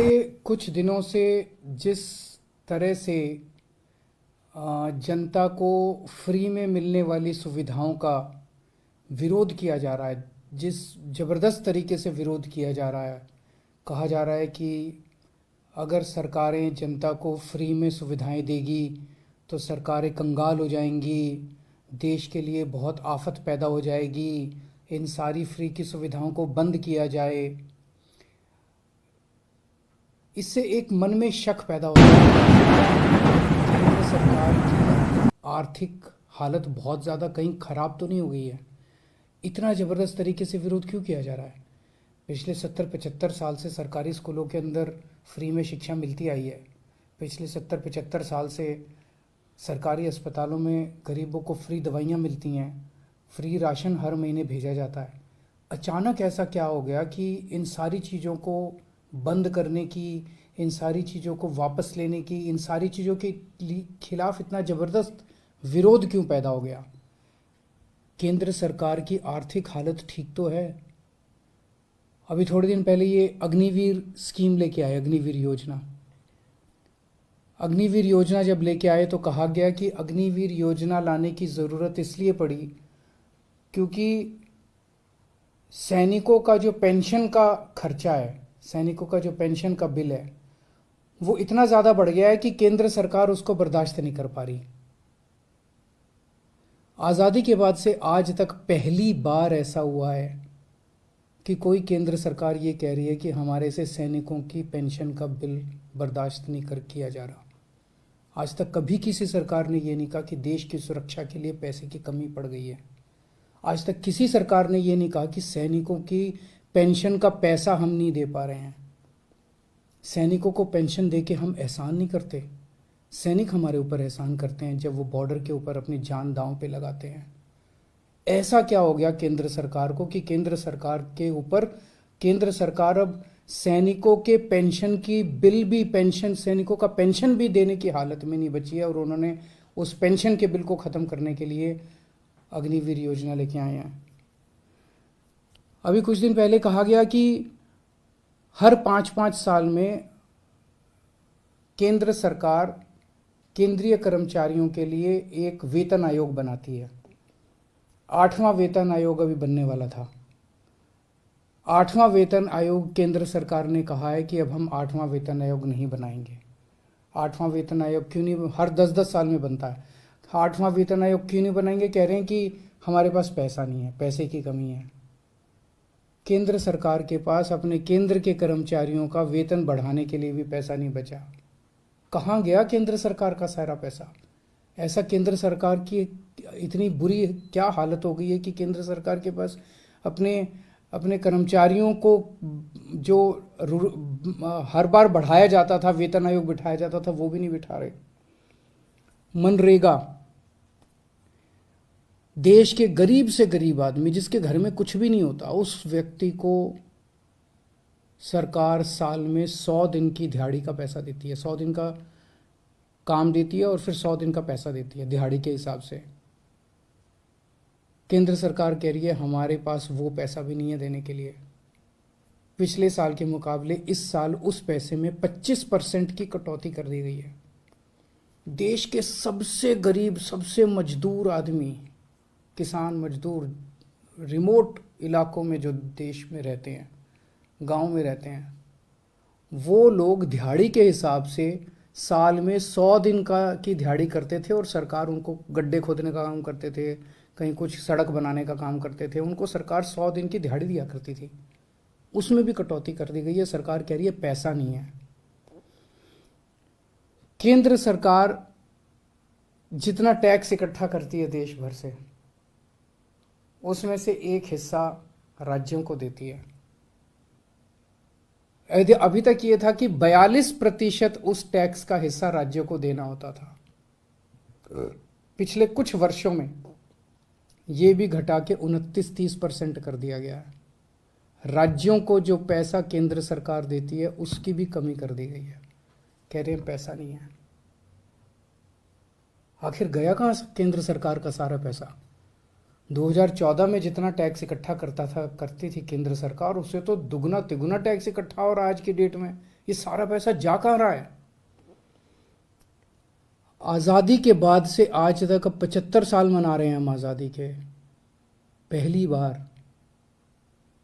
पिछले कुछ दिनों से जिस तरह से जनता को फ्री में मिलने वाली सुविधाओं का विरोध किया जा रहा है, जिस ज़बरदस्त तरीके से विरोध किया जा रहा है, कहा जा रहा है कि अगर सरकारें जनता को फ्री में सुविधाएं देगी तो सरकारें कंगाल हो जाएंगी, देश के लिए बहुत आफत पैदा हो जाएगी, इन सारी फ्री की सुविधाओं को बंद किया जाए। इससे एक मन में शक पैदा होता है केंद्र सरकार की आर्थिक हालत बहुत ज़्यादा कहीं ख़राब तो नहीं हो गई है। इतना ज़बरदस्त तरीके से विरोध क्यों किया जा रहा है? पिछले 70-75 साल से सरकारी स्कूलों के अंदर फ्री में शिक्षा मिलती आई है। पिछले 70-75 साल से सरकारी अस्पतालों में गरीबों को फ्री दवाइयाँ मिलती हैं, फ्री राशन हर महीने भेजा जाता है। अचानक ऐसा क्या हो गया कि इन सारी चीज़ों को बंद करने की, इन सारी चीज़ों को वापस लेने की, इन सारी चीज़ों के खिलाफ इतना ज़बरदस्त विरोध क्यों पैदा हो गया? केंद्र सरकार की आर्थिक हालत ठीक तो है। अभी थोड़े दिन पहले ये अग्निवीर स्कीम लेके आए, अग्निवीर योजना। अग्निवीर योजना जब लेके आए तो कहा गया कि अग्निवीर योजना लाने की ज़रूरत इसलिए पड़ी क्योंकि सैनिकों का जो पेंशन का खर्चा है, सैनिकों का जो पेंशन का बिल है, वो इतना ज़्यादा बढ़ गया है कि केंद्र सरकार उसको बर्दाश्त नहीं कर पा रही। आज़ादी के बाद से आज तक पहली बार ऐसा हुआ है कि कोई केंद्र सरकार ये कह रही है कि हमारे से सैनिकों की पेंशन का बिल बर्दाश्त नहीं कर किया जा रहा। आज तक कभी किसी सरकार ने ये नहीं कहा कि देश की सुरक्षा के लिए पैसे की कमी पड़ गई है। आज तक किसी सरकार ने ये नहीं कहा कि सैनिकों की पेंशन का पैसा हम नहीं दे पा रहे हैं। सैनिकों को पेंशन दे के हम एहसान नहीं करते। सैनिक हमारे ऊपर एहसान करते हैं जब वो बॉर्डर के ऊपर अपनी जान दांव पे लगाते हैं। ऐसा क्या हो गया केंद्र सरकार को कि केंद्र सरकार के ऊपर केंद्र सरकार अब सैनिकों के पेंशन की बिल भी, पेंशन, सैनिकों का पेंशन भी देने की हालत में नहीं बची है और उन्होंने उस पेंशन के बिल को ख़त्म करने के लिए अग्निवीर योजना लेके आए हैं। अभी कुछ दिन पहले कहा गया कि हर 5-5 साल में केंद्र सरकार केंद्रीय कर्मचारियों के लिए एक वेतन आयोग बनाती है। 8वां वेतन आयोग अभी बनने वाला था। 8वां वेतन आयोग, केंद्र सरकार ने कहा है कि अब हम 8वां वेतन आयोग नहीं बनाएंगे। 8वां वेतन आयोग क्यों नहीं? हर 10-10 साल में बनता है। 8वां वेतन आयोग क्यों नहीं बनाएंगे? कह रहे हैं कि हमारे पास पैसा नहीं है, पैसे की कमी है। केंद्र सरकार के पास अपने केंद्र के कर्मचारियों का वेतन बढ़ाने के लिए भी पैसा नहीं बचा। कहाँ गया केंद्र सरकार का सारा पैसा? ऐसा केंद्र सरकार की इतनी बुरी क्या हालत हो गई है कि केंद्र सरकार के पास अपने कर्मचारियों को जो हर बार बढ़ाया जाता था, वेतन आयोग बिठाया जाता था, वो भी नहीं बिठा रहे। मनरेगा, देश के गरीब से गरीब आदमी जिसके घर में कुछ भी नहीं होता, उस व्यक्ति को सरकार साल में 100 दिन की दिहाड़ी का पैसा देती है। 100 दिन का काम देती है और फिर 100 दिन का पैसा देती है दिहाड़ी के हिसाब से। केंद्र सरकार कह रही है हमारे पास वो पैसा भी नहीं है देने के लिए। पिछले साल के मुकाबले इस साल उस पैसे में 25% की कटौती कर दी गई है। देश के सबसे गरीब, सबसे मजदूर आदमी, किसान मजदूर, रिमोट इलाकों में जो देश में रहते हैं, गांव में रहते हैं, वो लोग दिहाड़ी के हिसाब से साल में 100 दिन की दिहाड़ी करते थे और सरकार उनको गड्ढे खोदने का काम करते थे, कहीं कुछ सड़क बनाने का काम करते थे, उनको सरकार 100 दिन की दिहाड़ी दिया करती थी। उसमें भी कटौती कर दी गई है। सरकार कह रही है पैसा नहीं है। केंद्र सरकार जितना टैक्स इकट्ठा करती है देश भर से, उसमें से एक हिस्सा राज्यों को देती है। अभी तक ये था कि 42% उस टैक्स का हिस्सा राज्यों को देना होता था। पिछले कुछ वर्षों में ये भी घटा के 29-30% कर दिया गया है। राज्यों को जो पैसा केंद्र सरकार देती है उसकी भी कमी कर दी गई है। कह रहे हैं पैसा नहीं है। आखिर गया कहाँ केंद्र सरकार का सारा पैसा? 2014 में जितना टैक्स इकट्ठा करती थी केंद्र सरकार, उससे तो दुगना तिगुना टैक्स इकट्ठा हो रहा है आज की डेट में ये सारा पैसा जा कहाँ रहा है? आज़ादी के बाद से आज तक, अब 75 साल मना रहे हैं हम आज़ादी के, पहली बार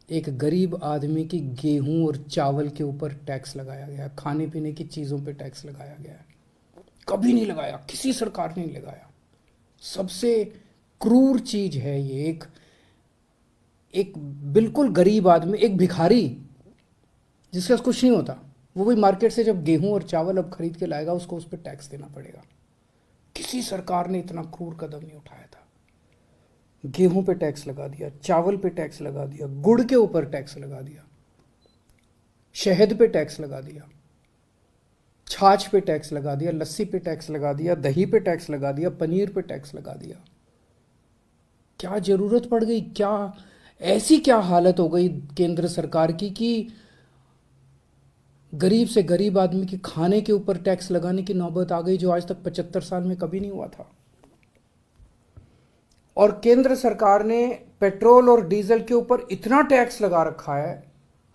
एक गरीब आदमी की गेहूं और चावल के ऊपर टैक्स लगाया गया, खाने पीने की चीज़ों पे टैक्स लगाया गया है। कभी नहीं लगाया, किसी सरकार ने नहीं लगाया। सबसे क्रूर चीज है ये। एक बिल्कुल गरीब आदमी, एक भिखारी जिसके पास कुछ नहीं होता, वो भी मार्केट से जब गेहूं और चावल अब खरीद के लाएगा, उसको उस पर टैक्स देना पड़ेगा। किसी सरकार ने इतना क्रूर कदम नहीं उठाया था। गेहूं पे टैक्स लगा दिया, चावल पे टैक्स लगा दिया, गुड़ के ऊपर टैक्स लगा दिया, शहद पे टैक्स लगा दिया, छाछ पे टैक्स लगा दिया, लस्सी पे टैक्स लगा दिया, दही पे टैक्स लगा दिया, पनीर पे टैक्स लगा दिया। क्या जरूरत पड़ गई? क्या ऐसी क्या हालत हो गई केंद्र सरकार की कि गरीब से गरीब आदमी के खाने के ऊपर टैक्स लगाने की नौबत आ गई, जो आज तक 75 साल में कभी नहीं हुआ था। और केंद्र सरकार ने पेट्रोल और डीजल के ऊपर इतना टैक्स लगा रखा है,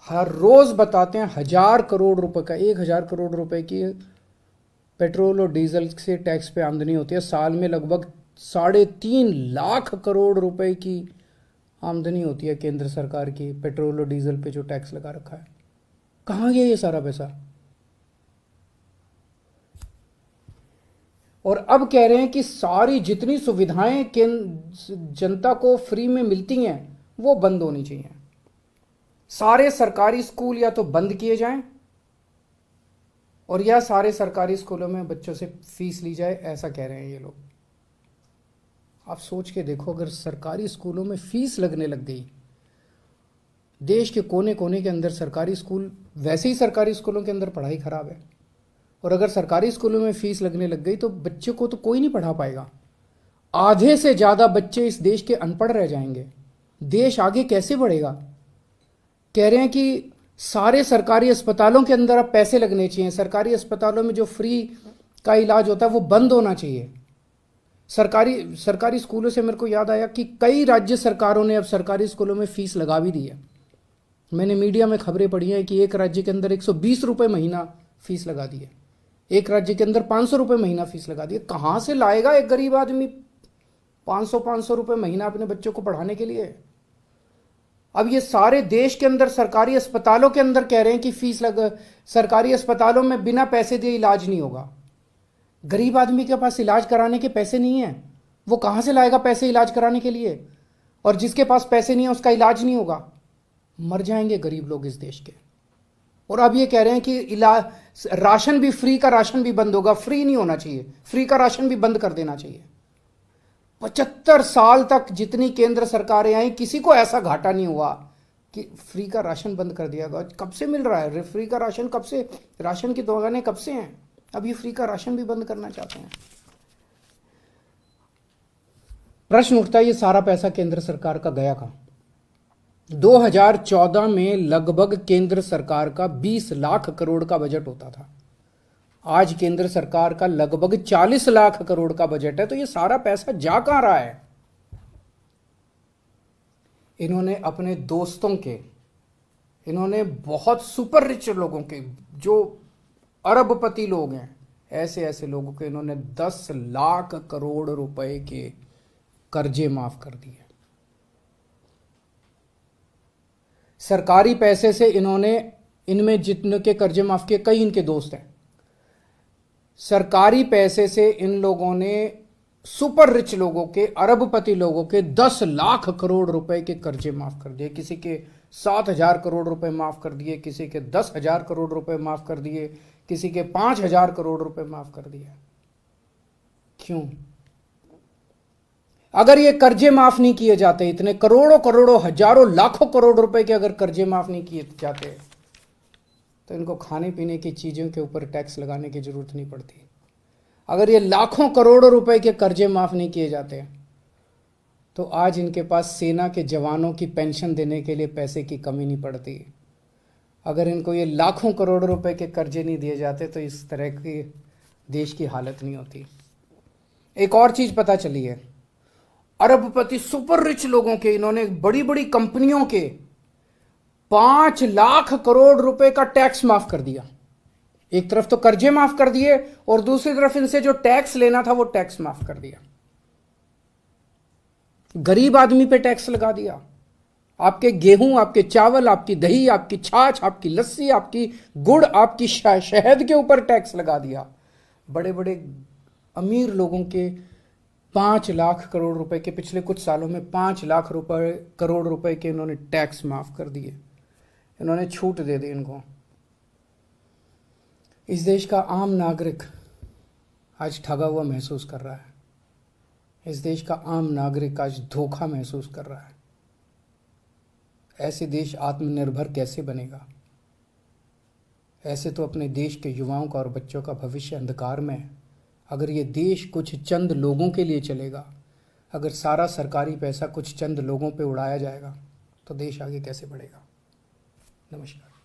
हर रोज बताते हैं 1000 करोड़ रुपए का, 1000 करोड़ रुपए की पेट्रोल और डीजल से टैक्स पे आमदनी होती है। साल में लगभग 3.5 लाख करोड़ रुपए की आमदनी होती है केंद्र सरकार की, पेट्रोल और डीजल पे जो टैक्स लगा रखा है। कहाँ गया ये सारा पैसा? और अब कह रहे हैं कि सारी जितनी सुविधाएं जनता को फ्री में मिलती हैं वो बंद होनी चाहिए। सारे सरकारी स्कूल या तो बंद किए जाएं और या सारे सरकारी स्कूलों में बच्चों से फीस ली जाए, ऐसा कह रहे हैं ये लोग। आप सोच के देखो, अगर सरकारी स्कूलों में फीस लगने लग गई, देश के कोने कोने के अंदर सरकारी स्कूल, वैसे ही सरकारी स्कूलों के अंदर पढ़ाई खराब है, और अगर सरकारी स्कूलों में फीस लगने लग गई तो बच्चे को तो कोई नहीं पढ़ा पाएगा। आधे से ज्यादा बच्चे इस देश के अनपढ़ रह जाएंगे। देश आगे कैसे बढ़ेगा? कह रहे हैं कि सारे सरकारी अस्पतालों के अंदर अब पैसे लगने चाहिए। सरकारी अस्पतालों में जो फ्री का इलाज होता है वो बंद होना चाहिए। सरकारी स्कूलों से मेरे को याद आया कि कई राज्य सरकारों ने अब सरकारी स्कूलों में फीस लगा भी दी है। मैंने मीडिया में खबरें पढ़ी हैं कि एक राज्य के अंदर 120 रुपये महीना फीस लगा दी है, एक राज्य के अंदर 500 रुपये महीना फीस लगा दी है। कहाँ से लाएगा एक गरीब आदमी 500 रुपये महीना अपने बच्चों को पढ़ाने के लिए? अब ये सारे देश के अंदर सरकारी अस्पतालों के अंदर कह रहे हैं कि फीस सरकारी अस्पतालों में बिना पैसे दिए इलाज नहीं होगा। गरीब आदमी के पास इलाज कराने के पैसे नहीं है, वो कहां से लाएगा पैसे इलाज कराने के लिए? और जिसके पास पैसे नहीं है उसका इलाज नहीं होगा। मर जाएंगे गरीब लोग इस देश के। और अब ये कह रहे हैं कि इलाज, राशन भी, फ्री का राशन भी बंद होगा। फ्री नहीं होना चाहिए, फ्री का राशन भी बंद कर देना चाहिए। 75 साल तक जितनी केंद्र सरकारें आई, किसी को ऐसा घाटा नहीं हुआ कि फ्री का राशन बंद कर दिया गया। कब से मिल रहा है फ्री का राशन? कब से राशन की दुकानें कब से हैं? अब ये फ्री का राशन भी बंद करना चाहते हैं। प्रश्न उठता है, ये सारा पैसा केंद्र सरकार का गया कहां? 2014 में लगभग केंद्र सरकार का 20 लाख करोड़ का बजट होता था। आज केंद्र सरकार का लगभग 40 लाख करोड़ का बजट है। तो ये सारा पैसा जा कहां रहा है? इन्होंने अपने दोस्तों के, इन्होंने बहुत सुपर रिच लोगों के, जो अरबपति लोग हैं, ऐसे ऐसे लोगों के इन्होंने 10 लाख करोड़ रुपए के कर्जे माफ कर दिए। सरकारी पैसे से इन्होंने, इनमें जितने के कर्जे माफ किए, कई इनके दोस्त हैं, सरकारी पैसे से इन लोगों ने सुपर रिच लोगों के, अरबपति लोगों के 10 लाख करोड़ रुपए के कर्जे माफ कर दिए। किसी के 7,000 करोड़ रुपए माफ कर दिए, किसी के 10,000 करोड़ रुपए माफ कर दिए, किसी के 5,000 करोड़ रुपए माफ कर दिए। क्यों? अगर ये कर्जे माफ नहीं किए जाते, इतने करोड़ों करोड़ों हजारों लाखों करोड़ रुपए के अगर कर्जे माफ नहीं किए जाते, तो इनको खाने पीने की चीजों के ऊपर टैक्स लगाने की जरूरत नहीं पड़ती। अगर ये लाखों करोड़ों रुपए के कर्जे माफ नहीं किए जाते, तो आज इनके पास सेना के जवानों की पेंशन देने के लिए पैसे की कमी नहीं पड़ती। अगर इनको ये लाखों करोड़ रुपए के कर्जे नहीं दिए जाते, तो इस तरह की देश की हालत नहीं होती। एक और चीज पता चली है, अरबपति सुपर रिच लोगों के, इन्होंने बड़ी बड़ी कंपनियों के 5 लाख करोड़ रुपए का टैक्स माफ कर दिया। एक तरफ तो कर्जे माफ कर दिए और दूसरी तरफ इनसे जो टैक्स लेना था वो टैक्स माफ कर दिया। गरीब आदमी पे टैक्स लगा दिया। आपके गेहूं, आपके चावल, आपकी दही, आपकी छाछ, आपकी लस्सी, आपकी गुड़, आपकी शहद के ऊपर टैक्स लगा दिया। बड़े बड़े अमीर लोगों के 5 लाख करोड़ रुपए के, पिछले कुछ सालों में 5 लाख करोड़ रुपए के इन्होंने टैक्स माफ कर दिए। इन्होंने छूट दे दी इनको। इस देश का आम नागरिक आज ठगा हुआ महसूस कर रहा है। इस देश का आम नागरिक आज धोखा महसूस कर रहा है। ऐसे देश आत्मनिर्भर कैसे बनेगा? ऐसे तो अपने देश के युवाओं का और बच्चों का भविष्य अंधकार में है। अगर ये देश कुछ चंद लोगों के लिए चलेगा, अगर सारा सरकारी पैसा कुछ चंद लोगों पे उड़ाया जाएगा, तो देश आगे कैसे बढ़ेगा? नमस्कार।